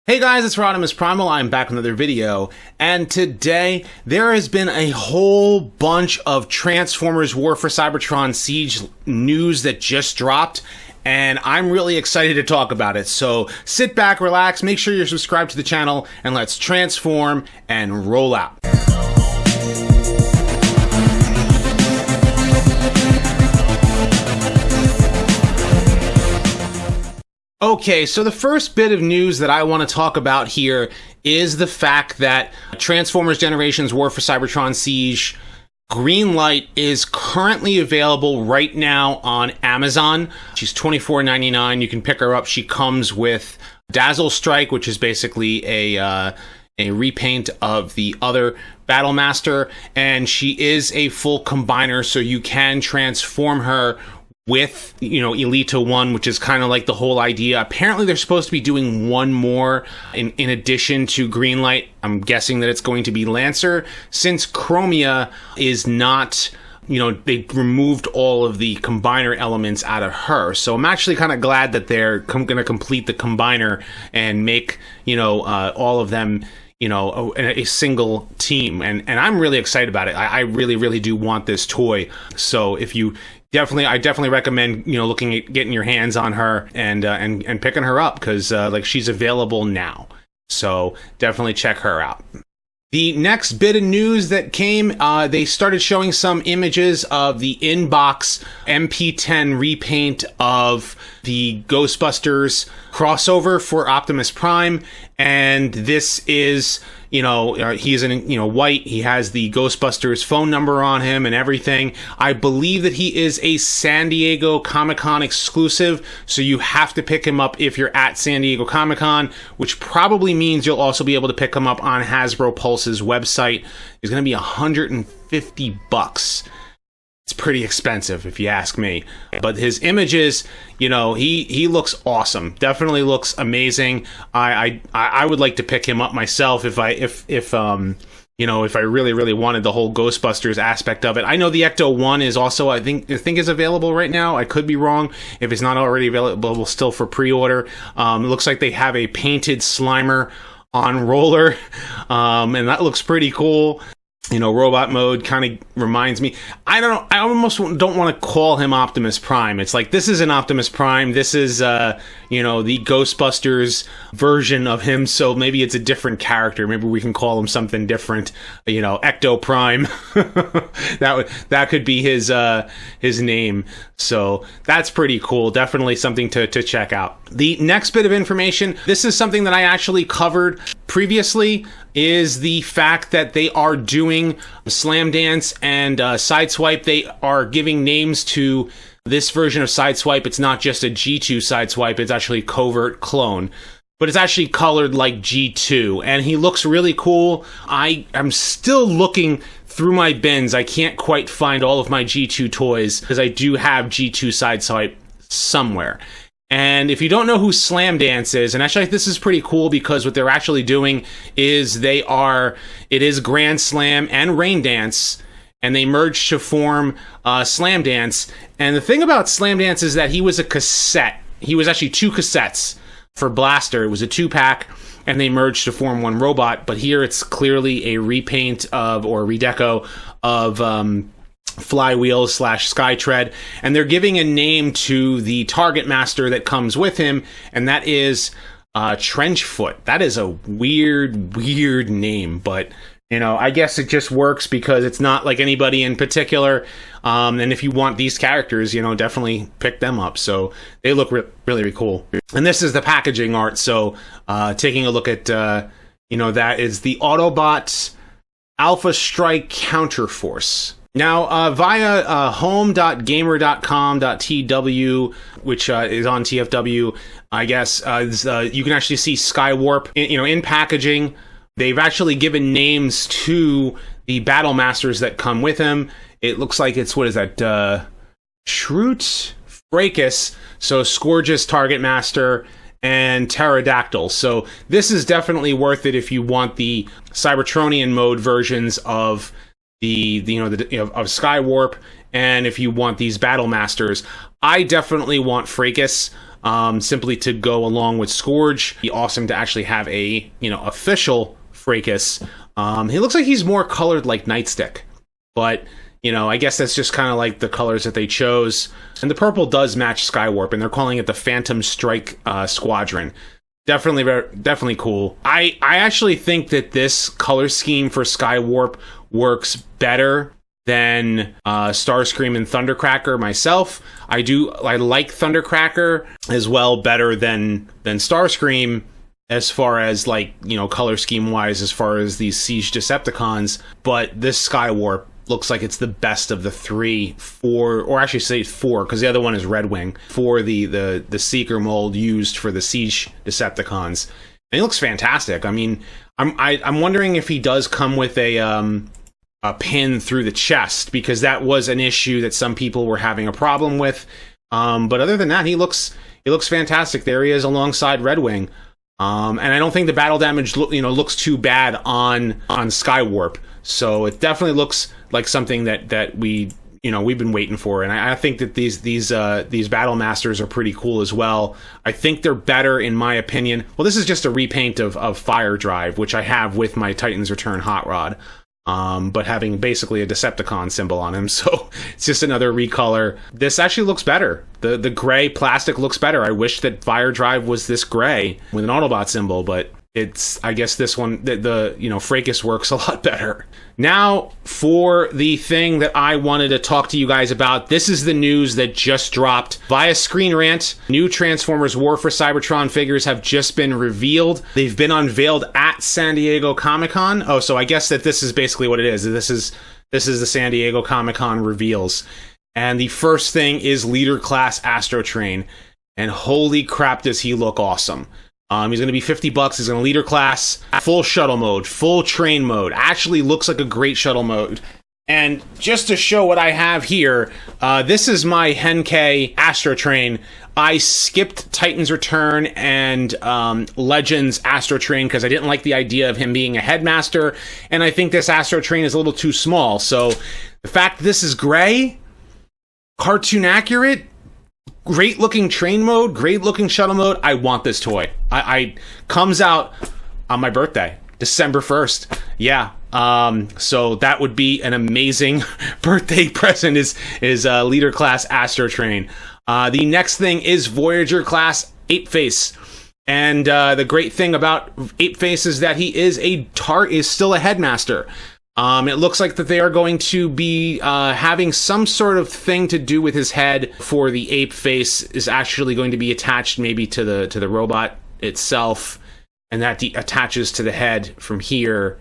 Hey guys, it's Rodimus Primal. I'm back with another video, and today there has been a whole bunch of Transformers War for Cybertron Siege news that just dropped, and I'm really excited to talk about it. So sit back, relax, make sure you're subscribed to the channel, and let's transform and roll out. Okay, so the first bit of news that I want to talk about here is the fact that Transformers Generations War for Cybertron Siege Greenlight is currently available right now on Amazon. She's $24.99. You can pick her up. She comes with Dazzle Strike, which is basically a repaint of the other Battlemaster, and she is a full combiner, so you can transform her with, Elita 1, which is kind of like the whole idea. Apparently they're supposed to be doing one more in addition to Greenlight. I'm guessing that it's going to be Lancer, since Chromia is not, they removed all of the combiner elements out of her. So I'm actually kind of glad that they're going to complete the combiner and make, all of them, a single team. And I'm really excited about it. I really, really do want this toy. So if you I definitely recommend, looking at getting your hands on her and picking her up, because she's available now. So definitely check her out. The next bit of news that came, they started showing some images of the in-box MP10 repaint of the Ghostbusters crossover for Optimus Prime, and this is, he's in, white. He has the Ghostbusters phone number on him and everything. I believe that he is a San Diego Comic-Con exclusive, so you have to pick him up if you're at San Diego Comic-Con, which probably means you'll also be able to pick him up on Hasbro Pulse's website. It's going to be $150. It's pretty expensive if you ask me, but his images, he looks awesome. Definitely looks amazing. I would like to pick him up myself if I really, really wanted the whole Ghostbusters aspect of it. I know the Ecto 1 is also, I think is available right now. I could be wrong if it's not already available still for pre-order. It looks like they have a painted Slimer on roller, and that looks pretty cool. Robot mode kind of reminds me. I almost don't want to call him Optimus Prime. It's like, this isn't Optimus Prime. This is, the Ghostbusters version of him. So maybe it's a different character. Maybe we can call him something different. Ecto Prime. that could be his name. So that's pretty cool. Definitely something to check out. The next bit of information, this is something that I actually covered previously, is the fact that they are doing Slam Dance and Sideswipe. They are giving names to this version of Sideswipe. It's not just a G2 Sideswipe, it's actually a covert clone, but it's actually colored like G2, and he looks really cool. I'm still looking through my bins. I can't quite find all of my G2 toys, because I do have G2 Sideswipe somewhere. And if you don't know who Slam Dance is, and actually this is pretty cool, because what they're actually doing is it is Grand Slam and Rain Dance, and they merged to form Slam Dance. And the thing about Slam Dance is that he was a cassette. He was actually two cassettes for Blaster. It was a 2-pack, and they merged to form one robot. But here it's clearly a repaint of, or redeco of, Flywheel / Skytread, and they're giving a name to the Target Master that comes with him, and that is Trenchfoot. That is a weird name, but I guess it just works because it's not like anybody in particular. And if you want these characters, definitely pick them up. So they look really, really cool. And this is the packaging art. So taking a look at that is the Autobot Alpha Strike Counterforce. Now, via home.gamer.com.tw, which is on TFW, I guess, you can actually see Skywarp, in packaging. They've actually given names to the Battle Masters that come with him. It looks like it's, what is that, Shroot, Fracas, so Scourgus, Target Master, and Pterodactyl. So this is definitely worth it if you want the Cybertronian mode versions of of Skywarp, and if you want these Battle Masters. I definitely want Fracas. simply to go along with Scourge. It'd be awesome to actually have a, official Fracas. He looks like he's more colored like Nightstick, but I guess that's just kind of like the colors that they chose. And the purple does match Skywarp, and they're calling it the Phantom Strike Squadron. Definitely cool. I actually think that this color scheme for Skywarp works better than Starscream and Thundercracker myself. I like Thundercracker as well better than Starscream as far as color scheme wise, as far as these Siege Decepticons. But this Skywarp looks like it's the best of the four, because the other one is Red Wing, for the Seeker mold used for the Siege Decepticons. And he looks fantastic. I mean, I'm wondering if he does come with a pin through the chest, because that was an issue that some people were having a problem with. But other than that, he looks fantastic. There he is alongside Red Wing. And I don't think the battle damage looks too bad on Skywarp. So it definitely looks like something that we've been waiting for. And I think that these Battle Masters are pretty cool as well. I think they're better, in my opinion. Well, this is just a repaint of Fire Drive, which I have with my Titan's Return Hot Rod. But having basically a Decepticon symbol on him, so it's just another recolor. This actually looks better. The gray plastic looks better. I wish that Fire Drive was this gray with an Autobot symbol, but I guess this one, the Fracas works a lot better. Now, for the thing that I wanted to talk to you guys about, this is the news that just dropped via Screen Rant. New Transformers War for Cybertron figures have just been revealed. They've been unveiled at San Diego Comic-Con. Oh, so I guess that this is basically what it is. This is the San Diego Comic-Con reveals. And the first thing is Leader Class Astrotrain. And holy crap, does he look awesome. He's going to be $50. He's going to Leader Class, full shuttle mode, full train mode. Actually looks like a great shuttle mode. And just to show what I have here, this is my Henkei Astrotrain. I skipped Titan's Return and Legends Astrotrain because I didn't like the idea of him being a headmaster, and I think this Astrotrain is a little too small. So the fact that this is gray, cartoon accurate, great looking train mode, great looking shuttle mode. I want this toy. I comes out on my birthday, December 1st. Yeah. So that would be an amazing birthday present is Leader Class Astrotrain. The next thing is Voyager Class Apeface. And the great thing about Apeface is that he is still a headmaster. It looks like that they are going to be having some sort of thing to do with his head. For the ape face is actually going to be attached maybe to the robot itself, and that attaches to the head from here.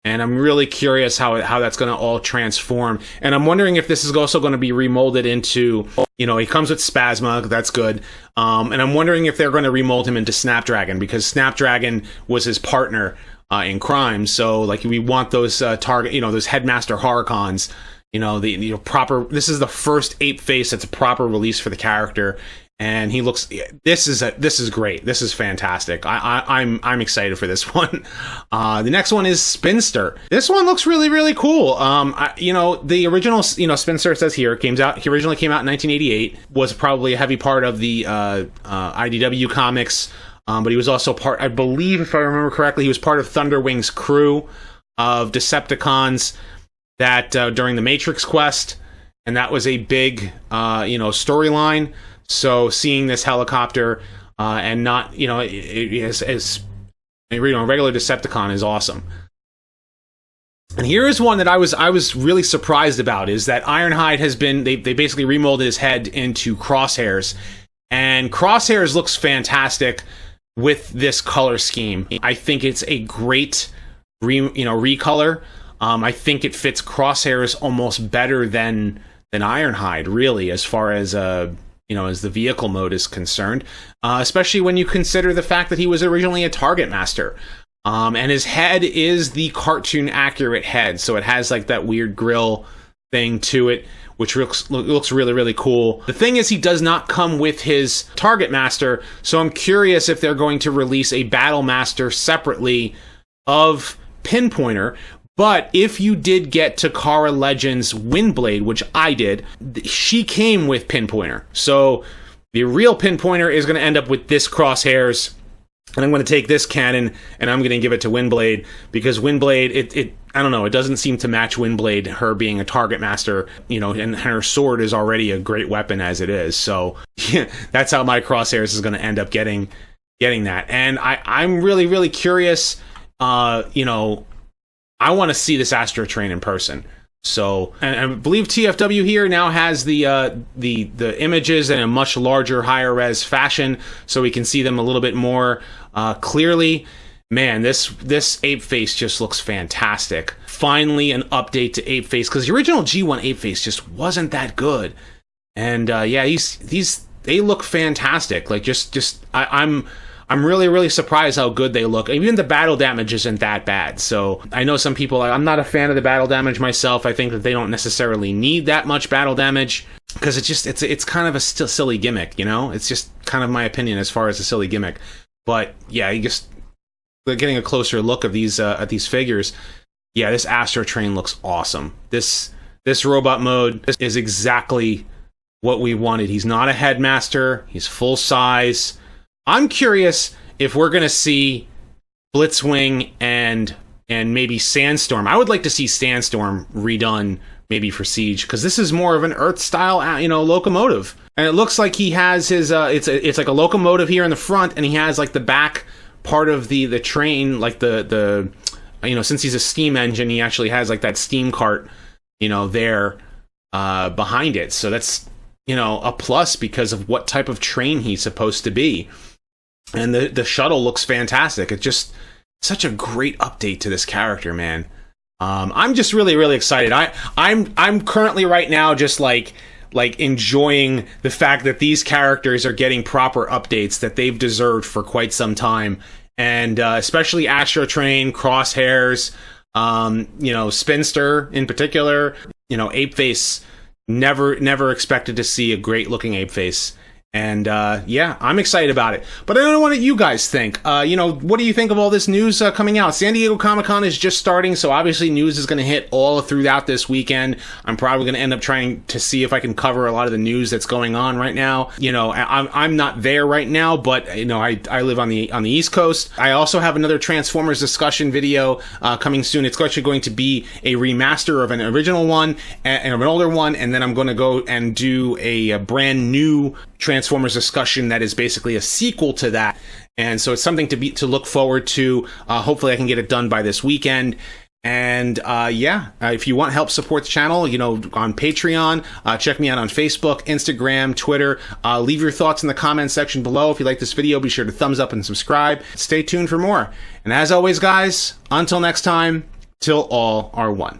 And I'm really curious how that's going to all transform. And I'm wondering if this is also going to be remolded into, he comes with Spasma, that's good. And I'm wondering if they're going to remold him into Snapdragon, because Snapdragon was his partner in crime. So we want those those headmaster Horicons, the proper. This is the first ape face that's a proper release for the character, and he looks. This is great. This is fantastic. I'm excited for this one. The next one is Spinster. This one looks really, really cool. The original Spinster, it says here, he originally came out in 1988. Was probably a heavy part of the IDW comics. But he was also part, I believe, if I remember correctly, he was part of Thunderwing's crew of Decepticons that during the Matrix quest, and that was a big, storyline. So seeing this helicopter and not, as a regular Decepticon is awesome. And here is one that I was really surprised about, is that Ironhide has been, they basically remolded his head into Crosshairs, and Crosshairs looks fantastic with this color scheme. I think it's a great recolor. I think it fits Crosshairs almost better than Ironhide, really, as far as as the vehicle mode is concerned, especially when you consider the fact that he was originally a Target Master. And his head is the cartoon accurate head, so it has that weird grill thing to it, which looks really, really cool. The thing is, he does not come with his Target Master, so I'm curious if they're going to release a Battle Master separately of Pinpointer. But if you did get Takara Legends Windblade, which I did, she came with Pinpointer. So The real pinpointer is going to end up with this Crosshairs. And I'm going to take this cannon and I'm going to give it to Windblade, because Windblade, I don't know, it doesn't seem to match Windblade, her being a target master, you know, and her sword is already a great weapon as it is. So yeah, that's how my Crosshairs is going to end up getting that. And I'm really, really curious. You know, I want to see this Astro Train in person. So, and I believe TFW here now has the images in a much larger, higher res fashion, so we can see them a little bit more clearly. Man, this Ape Face just looks fantastic. Finally, an update to Ape Face, because the original G1 Ape Face just wasn't that good. And yeah, they look fantastic. Like I'm really, really surprised how good they look. Even the battle damage isn't that bad. So I know some people, I'm not a fan of the battle damage myself. I think that they don't necessarily need that much battle damage, because it's kind of a silly gimmick, you know? It's just kind of my opinion as far as a silly gimmick. But yeah, getting a closer look of these at these figures. Yeah, this Astro Train looks awesome. This robot mode is exactly what we wanted. He's not a headmaster. He's full size. I'm curious if we're going to see Blitzwing and maybe Sandstorm. I would like to see Sandstorm redone maybe for Siege, because this is more of an Earth-style, you know, locomotive. And it looks like he has his, it's like a locomotive here in the front, and he has like the back part of the train, like the you know, since he's a steam engine, he actually has like that steam cart, you know, there behind it. So that's, you know, a plus because of what type of train he's supposed to be. And the shuttle looks fantastic. It's just such a great update to this character, man. I'm just really, really excited. I'm currently right now just like enjoying the fact that these characters are getting proper updates that they've deserved for quite some time. And especially Astro Train, Crosshairs, you know, Spinster in particular, you know, Ape Face. Never expected to see a great looking Ape Face. And yeah, I'm excited about it. But I don't know what you guys think. You know, what do you think of all this news coming out? San Diego Comic-Con is just starting, so obviously news is going to hit all throughout this weekend. I'm probably going to end up trying to see if I can cover a lot of the news that's going on right now. You know, I'm not there right now, but you know, I live on the East Coast. I also have another Transformers discussion video coming soon. It's actually going to be a remaster of an original one and of an older one, and then I'm going to go and do a brand new Transformers discussion that is basically a sequel to that. And so it's something to look forward to. Hopefully I can get it done by this weekend. And yeah, if you want help support the channel, you know, on Patreon, check me out on Facebook, Instagram, Twitter. Leave your thoughts in the comment section below. If you like this video, be sure to thumbs up and subscribe. Stay tuned for more. And as always, guys, until next time, till all are one.